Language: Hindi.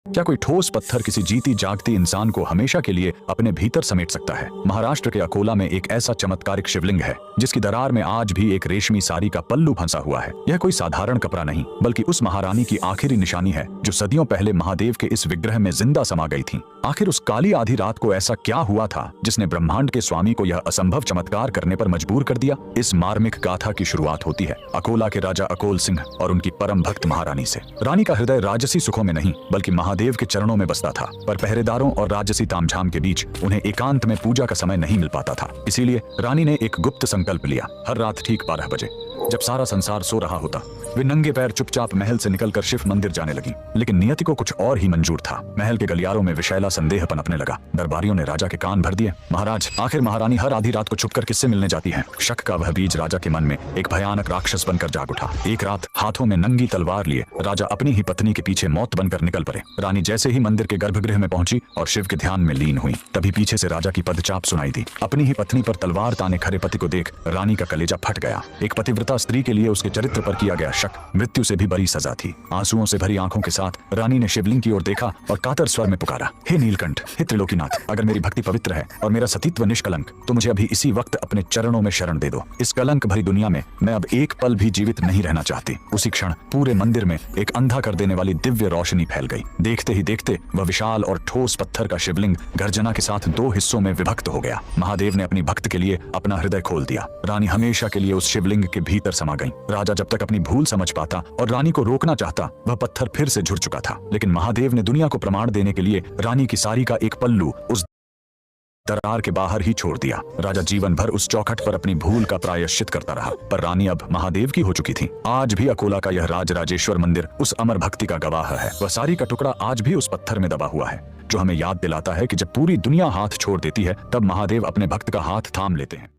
क्या कोई ठोस पत्थर किसी जीती जागती इंसान को हमेशा के लिए अपने भीतर समेट सकता है? महाराष्ट्र के अकोला में एक ऐसा चमत्कारिक शिवलिंग है जिसकी दरार में आज भी एक रेशमी साड़ी का पल्लू फंसा हुआ है। यह कोई साधारण कपड़ा नहीं बल्कि उस महारानी की आखिरी निशानी है जो सदियों पहले महादेव के इस विग्रह में जिंदा समा गई थी। आखिर उस काली आधी रात को ऐसा क्या हुआ था जिसने ब्रह्मांड के स्वामी को यह असंभव चमत्कार करने पर मजबूर कर दिया? इस मार्मिक गाथा की शुरुआत होती है अकोला के राजा अकोल सिंह और उनकी परम भक्त महारानी से। रानी का हृदय राजसी सुखों में नहीं बल्कि महादेव के चरणों में बसता था, पर पहरेदारों और राजसी तामझाम के बीच उन्हें एकांत में पूजा का समय नहीं मिल पाता था। इसीलिए रानी ने एक गुप्त संकल्प लिया। हर रात ठीक 12 बजे जब सारा संसार सो रहा होता, वे नंगे पैर चुपचाप महल से निकलकर शिव मंदिर जाने लगी। लेकिन नियति को कुछ और ही मंजूर था। महल के गलियारों में विशैला संदेह पनपने लगा। दरबारियों ने राजा के कान भर दिए। महाराज, आखिर महारानी हर आधी रात को छुपकर किससे मिलने जाती है? शक का वह बीज राजा के मन में एक भयानक राक्षस बनकर जाग उठा। एक रात हाथों में नंगी तलवार लिए राजा अपनी ही पत्नी के पीछे मौत बनकर निकल पड़े। रानी जैसे ही मंदिर के गर्भगृह में पहुंची और शिव के ध्यान में लीन हुई, तभी पीछे से राजा की पदचाप सुनाई दी। अपनी ही पत्नी पर तलवार ताने खड़े पति को देख रानी का कलेजा फट गया। एक पतिव्रता स्त्री के लिए उसके चरित्र पर किया गया शक मृत्यु से भी बड़ी सजा थी। आंसुओं से भरी आंखों के साथ रानी ने शिवलिंग की ओर देखा और कातर स्वर में पुकारा, हे नीलकंठ, हे त्रिलोकीनाथ, अगर मेरी भक्ति पवित्र है और मेरा सतीत्व निष्कलंक तो मुझे अभी इसी वक्त अपने चरणों में शरण दे दो। इस कलंक भरी दुनिया में मैं अब एक पल भी जीवित नहीं रहना चाहती। उसी क्षण पूरे मंदिर में एक अंधा कर देने वाली दिव्य रोशनी फैल गई। देखते ही देखते वह विशाल और ठोस पत्थर का शिवलिंग गर्जना के साथ 2 हिस्सों में विभक्त हो गया। महादेव ने अपनी भक्त के लिए अपना हृदय खोल दिया। रानी हमेशा के लिए उस शिवलिंग के भीतर समा गई। राजा जब तक अपनी भूल समझ पाता और रानी को रोकना चाहता, वह पत्थर फिर से झुर चुका था। लेकिन महादेव ने दुनिया को प्रमाण देने के लिए रानी की साड़ी का एक पल्लू उस दरार के बाहर ही छोड़ दिया। राजा जीवन भर उस चौखट पर अपनी भूल का प्रायश्चित करता रहा, पर रानी अब महादेव की हो चुकी थी। आज भी अकोला का यह राजराजेश्वर मंदिर उस अमर भक्ति का गवाह है। वह साड़ी का टुकड़ा आज भी उस पत्थर में दबा हुआ है, जो हमें याद दिलाता है कि जब पूरी दुनिया हाथ छोड़ देती है, तब महादेव अपने भक्त का हाथ थाम लेते हैं।